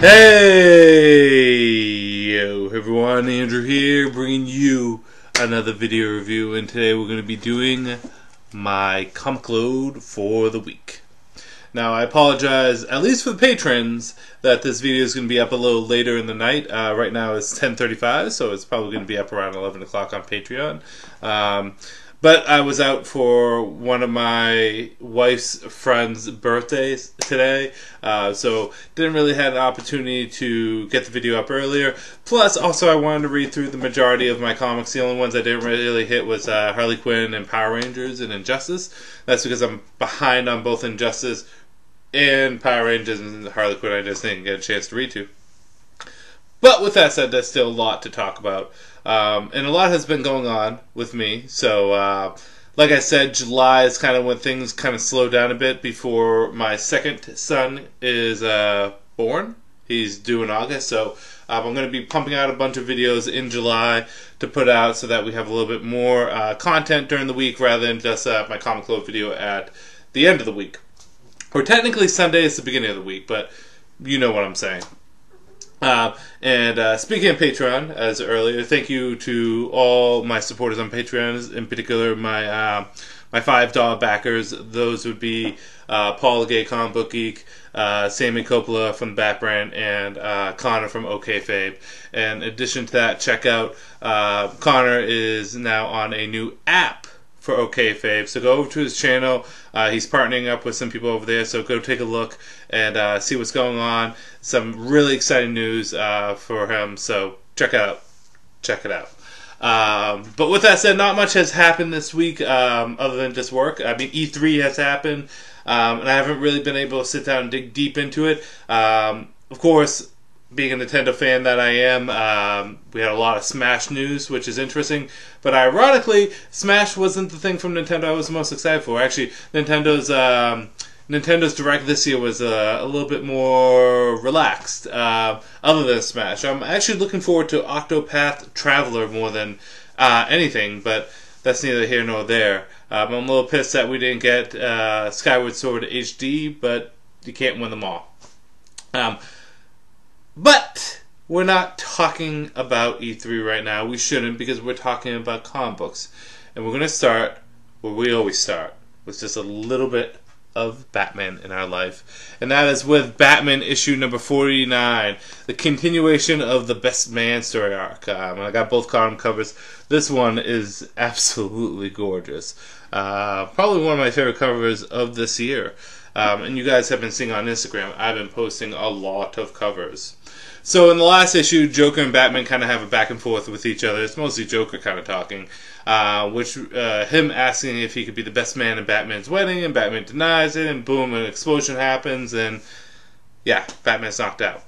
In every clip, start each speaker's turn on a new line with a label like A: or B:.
A: Hey, yo everyone, Andrew here, bringing you another video review, and today we're going to be doing my comic load for the week. Now, I apologize, at least for the patrons, that this video is going to be up a little later in the night. Right now it's 10:35, so it's probably going to be up around 11 o'clock on Patreon. But I was out for one of my wife's friend's birthdays today, so didn't really have an opportunity to get the video up earlier. Plus, also I wanted to read through the majority of my comics. The only ones I didn't really hit was Harley Quinn and Power Rangers and Injustice. That's because I'm behind on both Injustice and Power Rangers, and Harley Quinn I just didn't get a chance to read to. But with that said, there's still a lot to talk about. And a lot has been going on with me. So, like I said, July is kind of when things kind of slow down a bit before my second son is born. He's due in August. So, I'm going to be pumping out a bunch of videos in July to put out so that we have a little bit more content during the week rather than just my comic load video at the end of the week. Or technically Sunday is the beginning of the week, but you know what I'm saying. Speaking of Patreon, as earlier, thank you to all my supporters on Patreon, in particular my my $5 backers. Those would be Paul the Gay Comic Geek, Sammy Coppola from the Bat Brand, and Connor from OKayFabe. And in addition to that, check out Connor is now on a new app for OKayFabe, so go over to his channel. He's partnering up with some people over there, so go take a look and see what's going on. Some really exciting news for him, so check it out. But with that said, not much has happened this week other than just work. I mean, E3 has happened, and I haven't really been able to sit down and dig deep into it. Of course, being a Nintendo fan that I am, we had a lot of Smash news, which is interesting. But ironically, Smash wasn't the thing from Nintendo I was most excited for. Actually, Nintendo's Direct this year was a little bit more relaxed, other than Smash. I'm actually looking forward to Octopath Traveler more than anything, but that's neither here nor there. I'm a little pissed that we didn't get Skyward Sword HD, but you can't win them all. But we're not talking about E3 right now. We shouldn't, because we're talking about comic books. And we're going to start where we always start, with just a little bit of Batman in our life. And that is with Batman issue number 49, the continuation of the Best Man story arc. I got both column covers. This one is absolutely gorgeous. Probably one of my favorite covers of this year. And you guys have been seeing on Instagram, I've been posting a lot of covers. So in the last issue, Joker and Batman kind of have a back and forth with each other. It's mostly Joker kind of talking, him asking if he could be the best man in Batman's wedding, and Batman denies it, and boom, an explosion happens, and yeah, Batman's knocked out.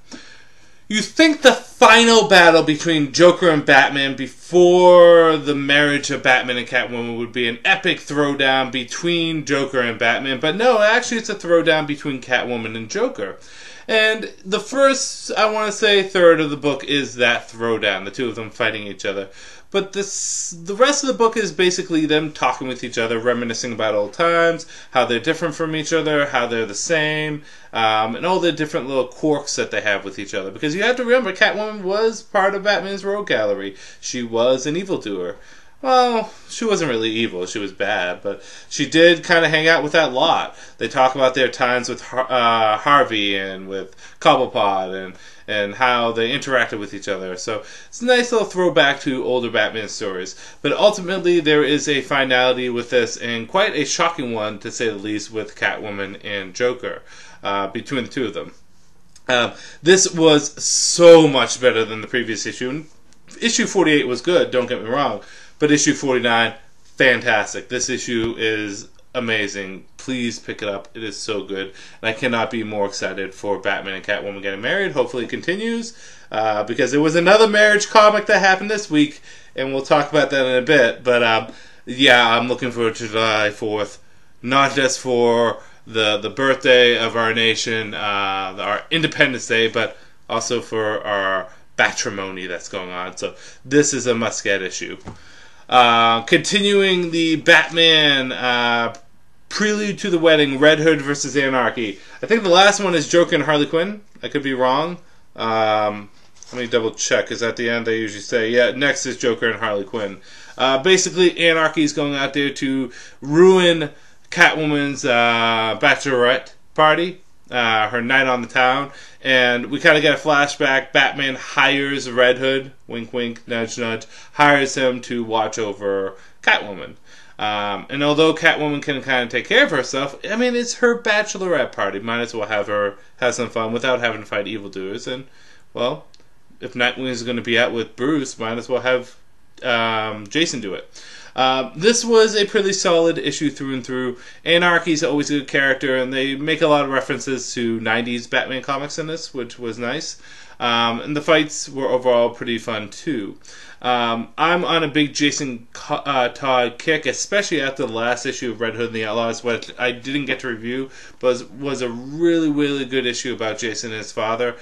A: You think the final battle between Joker and Batman before the marriage of Batman and Catwoman would be an epic throwdown between Joker and Batman, but no, actually it's a throwdown between Catwoman and Joker. And the first, I want to say, third of the book is that throwdown, the two of them fighting each other. But the rest of the book is basically them talking with each other, reminiscing about old times, how they're different from each other, how they're the same, and all the different little quirks that they have with each other. Because you have to remember, Catwoman was part of Batman's rogue gallery. She was an evildoer. Well, she wasn't really evil, she was bad, but she did kind of hang out with that lot. They talk about their times with Harvey and with Cobblepot and how they interacted with each other. So it's a nice little throwback to older Batman stories. But ultimately, there is a finality with this, and quite a shocking one, to say the least, with Catwoman and Joker, between the two of them. This was so much better than the previous issue. Issue 48 was good, don't get me wrong. But issue 49, fantastic. This issue is amazing. Please pick it up. It is so good. And I cannot be more excited for Batman and Catwoman getting married. Hopefully it continues. Because there was another marriage comic that happened this week. And we'll talk about that in a bit. But yeah, I'm looking forward to July 4th. Not just for the birthday of our nation, our Independence Day, but also for our matrimony that's going on. So this is a must-get issue. Continuing the Batman Prelude to the Wedding, Red Hood versus Anarchy. I think the last one is Joker and Harley Quinn. I could be wrong. Let me double check, because at the end they usually say, yeah, next is Joker and Harley Quinn. Basically, anarchy is going out there to ruin Catwoman's bachelorette party, her night on the town, and we kind of get a flashback. Batman hires Red Hood, wink wink, nudge nudge, hires him to watch over Catwoman. And although Catwoman can kind of take care of herself, I mean, it's her bachelorette party. Might as well have some fun without having to fight evildoers. And, well, if Nightwing is going to be out with Bruce, might as well have Jason do it. This was a pretty solid issue through and through. Anarchy's always a good character, and they make a lot of references to 90s Batman comics in this, which was nice. And the fights were overall pretty fun, too. I'm on a big Jason Todd kick, especially after the last issue of Red Hood and the Outlaws, which I didn't get to review, but was a really, really good issue about Jason and his father.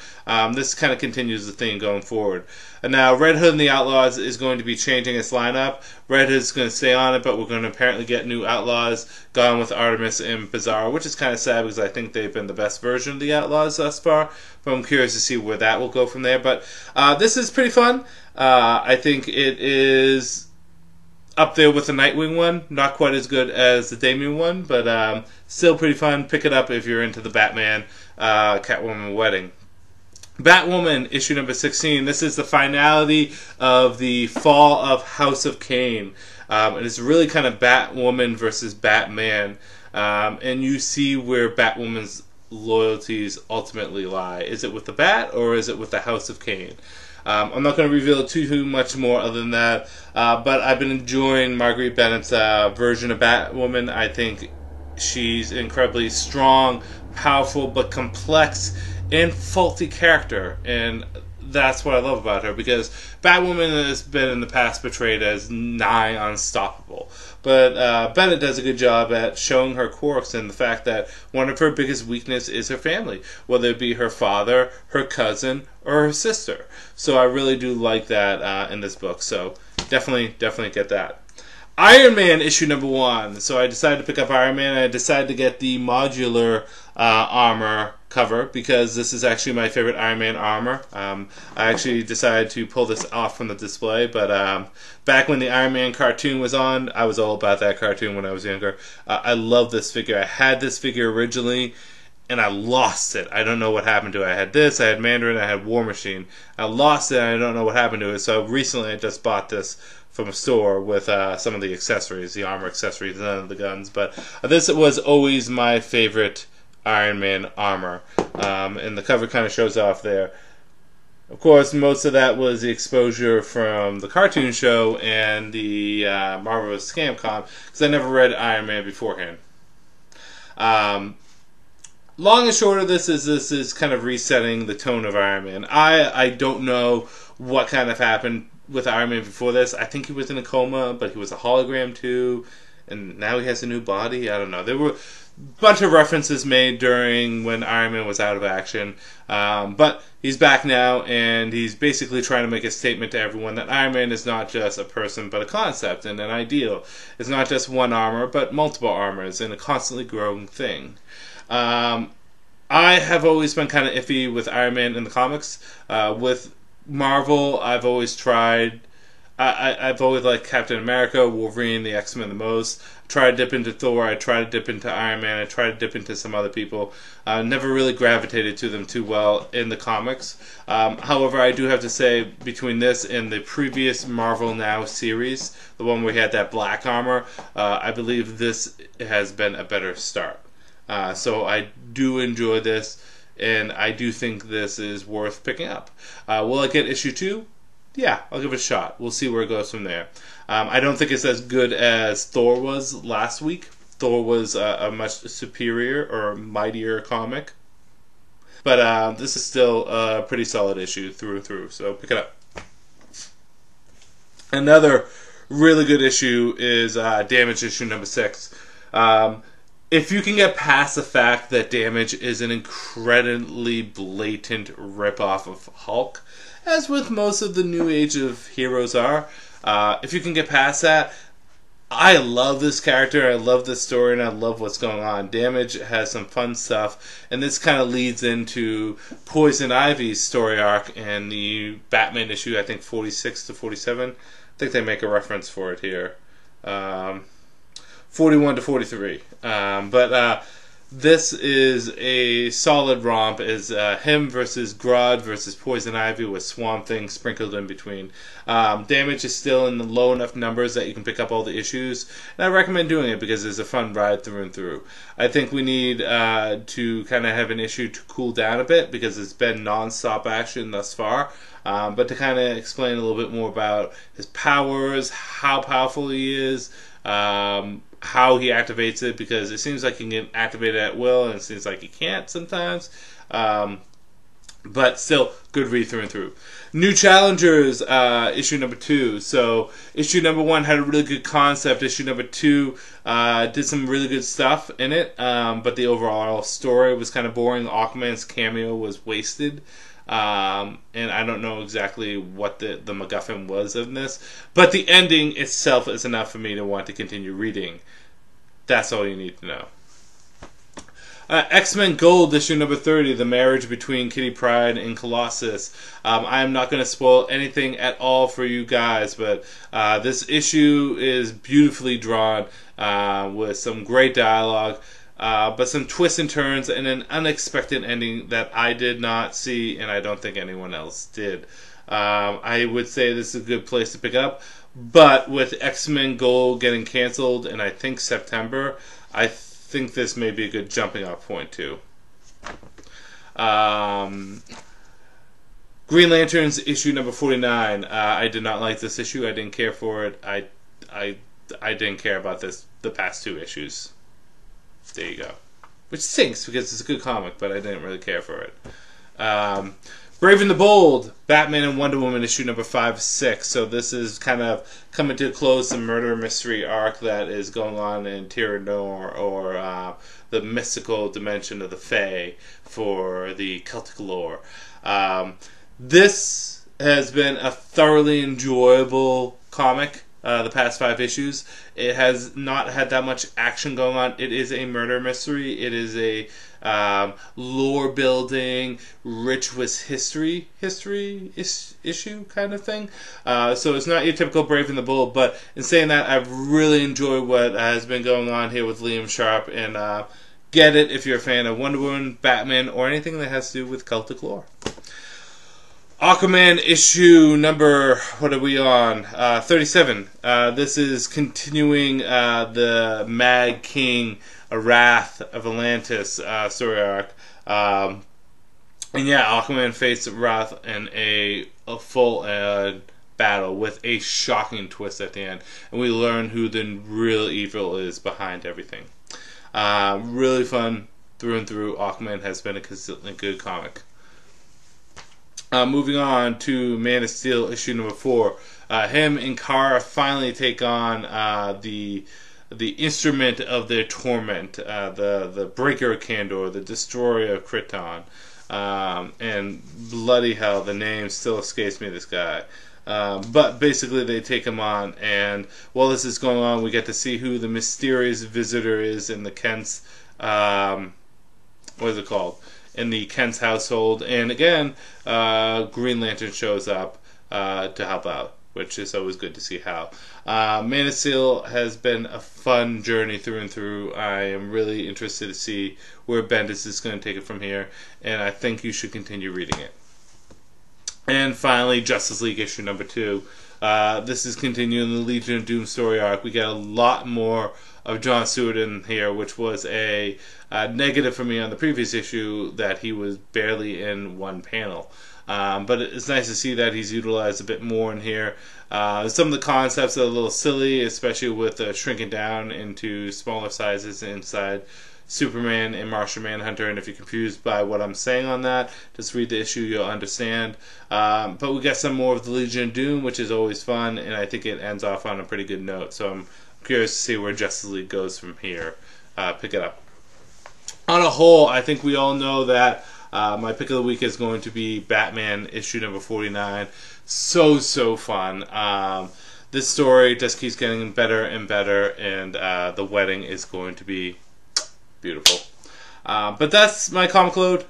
A: This kind of continues the theme going forward. And now Red Hood and the Outlaws is going to be changing its lineup. Red Hood's going to stay on it, but we're going to apparently get new Outlaws, gone with Artemis and Bizarro, which is kind of sad because I think they've been the best version of the Outlaws thus far. But I'm curious to see where that will go from there. But this is pretty fun. I think it is up there with the Nightwing one. Not quite as good as the Damian one, but still pretty fun. Pick it up if you're into the Batman Catwoman wedding. Batwoman, issue number 16. This is the finality of the fall of House of Kane. And it's really kind of Batwoman versus Batman. And you see where Batwoman's loyalties ultimately lie. Is it with the Bat or is it with the House of Kane? I'm not going to reveal too much more other than that. But I've been enjoying Marguerite Bennett's version of Batwoman. I think she's an incredibly strong, powerful, but complex and faulty character, and that's what I love about her, because Batwoman has been in the past portrayed as nigh unstoppable, but Bennett does a good job at showing her quirks and the fact that one of her biggest weaknesses is her family, whether it be her father, her cousin, or her sister. So I really do like that in this book, so definitely get that. Iron Man issue number 1. So I decided to pick up Iron Man. I decided to get the modular armor cover because this is actually my favorite Iron Man armor. I actually decided to pull this off from the display, but back when the Iron Man cartoon was on, I was all about that cartoon when I was younger. I love this figure. I had this figure originally, and I lost it. I don't know what happened to it. I had this, I had Mandarin, I had War Machine. I lost it, and I don't know what happened to it. So recently I just bought this from a store with some of the accessories, the armor accessories, none of the guns. But this was always my favorite Iron Man armor. And the cover kind of shows off there. Of course, most of that was the exposure from the cartoon show and the Marvelous Scam Con, because I never read Iron Man beforehand. Long and short of this is kind of resetting the tone of Iron Man. I don't know what kind of happened with Iron Man before this. I think he was in a coma, but he was a hologram too, and now he has a new body. I don't know. There were a bunch of references made during when Iron Man was out of action, but he's back now, and he's basically trying to make a statement to everyone that Iron Man is not just a person, but a concept and an ideal. It's not just one armor, but multiple armors, and a constantly growing thing. I have always been kind of iffy with Iron Man in the comics. With Marvel, I've always tried. I've always liked Captain America, Wolverine, the X-Men the most. I tried to dip into Thor. I tried to dip into Iron Man. I tried to dip into some other people. Never really gravitated to them too well in the comics. However, I do have to say, between this and the previous Marvel Now series, the one where he had that black armor, I believe this has been a better start. So I do enjoy this, and I do think this is worth picking up. Will I get issue 2? Yeah, I'll give it a shot. We'll see where it goes from there. I don't think it's as good as Thor was last week. Thor was a much superior or mightier comic. But this is still a pretty solid issue through and through, so pick it up. Another really good issue is Damage issue number 6. If you can get past the fact that Damage is an incredibly blatant ripoff of Hulk, as with most of the new age of heroes are, if you can get past that, I love this character, I love this story, and I love what's going on. Damage has some fun stuff, and this kind of leads into Poison Ivy's story arc and the Batman issue, I think 46 to 47. I think they make a reference for it here. 41 to 43. This is a solid romp. Is him versus Grodd versus Poison Ivy with Swamp Thing sprinkled in between. Damage is still in the low enough numbers that you can pick up all the issues, and I recommend doing it because it's a fun ride through and through. I think we need to kind of have an issue to cool down a bit because it's been non-stop action thus far. But to kind of explain a little bit more about his powers, how powerful he is, how he activates it, because it seems like he can activate it at will, and it seems like he can't sometimes. But still, good read through and through. New Challengers, issue number 2. So, issue number 1 had a really good concept. Issue number 2 did some really good stuff in it, but the overall story was kind of boring. Aquaman's cameo was wasted. And I don't know exactly what the MacGuffin was in this, but the ending itself is enough for me to want to continue reading. That's all you need to know. X-Men Gold, issue number 30, the marriage between Kitty Pryde and Colossus. I am not going to spoil anything at all for you guys, but this issue is beautifully drawn with some great dialogue. But some twists and turns and an unexpected ending that I did not see, and I don't think anyone else did. I would say this is a good place to pick up, but with X-Men Gold getting canceled in I think September, I think this may be a good jumping off point too. Green Lanterns issue number 49. I did not like this issue. I didn't care for it. I didn't care about the past 2 issues. There you go. Which stinks because it's a good comic, but I didn't really care for it. Brave and the Bold, Batman and Wonder Woman issue number 5-6. So this is kind of coming to a close, the murder mystery arc that is going on in Tyranor, or the mystical dimension of the Fae for the Celtic lore. This has been a thoroughly enjoyable comic. The past 5 issues. It has not had that much action going on. It is a murder mystery. It is a lore building, rich with history issue kind of thing. So it's not your typical Brave and the Bold. But in saying that, I've really enjoyed what has been going on here with Liam Sharp, and get it if you're a fan of Wonder Woman, Batman, or anything that has to do with Celtic lore. Aquaman issue number, what are we on? 37. This is continuing the Mad King, Wrath of Atlantis story arc. And yeah, Aquaman faced Wrath in a full battle with a shocking twist at the end. And we learn who the real evil is behind everything. Really fun through and through. Aquaman has been a consistently good comic. Moving on to Man of Steel issue number 4. Him and Kara finally take on the instrument of their torment, the Breaker of Kandor, the Destroyer of Krypton. And bloody hell, the name still escapes me, this guy. But basically they take him on, and while this is going on, we get to see who the mysterious visitor is in the Kent's, what is it called? In the Kent's household. And again, Green Lantern shows up to help out, which is always good to see how. Man of Steel has been a fun journey through and through. I am really interested to see where Bendis is going to take it from here, and I think you should continue reading it. And finally, Justice League issue number 2. This is continuing the Legion of Doom story arc. We get a lot more of John Stewart in here, which was a negative for me on the previous issue, that he was barely in one panel. But it's nice to see that he's utilized a bit more in here. Some of the concepts are a little silly, especially with shrinking down into smaller sizes inside Superman and Martian Manhunter, and if you're confused by what I'm saying on that, just read the issue, you'll understand. But we get some more of the Legion of Doom, which is always fun, and I think it ends off on a pretty good note, so I'm curious to see where Justice League goes from here. Pick it up. On a whole, I think we all know that my pick of the week is going to be Batman issue number 49. So fun. this story just keeps getting better and better, and the wedding is going to be beautiful. But that's my comic load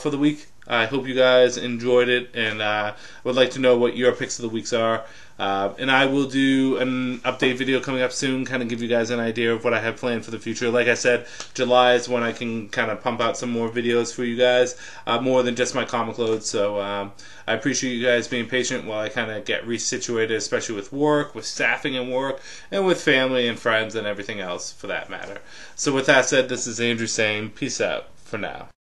A: for the week. I hope you guys enjoyed it, and would like to know what your picks of the weeks are. And I will do an update video coming up soon, kind of give you guys an idea of what I have planned for the future. Like I said, July is when I can kind of pump out some more videos for you guys, more than just my comic load. So I appreciate you guys being patient while I kind of get resituated, especially with work, with staffing and work, and with family and friends and everything else for that matter. So with that said, this is Andrew saying peace out for now.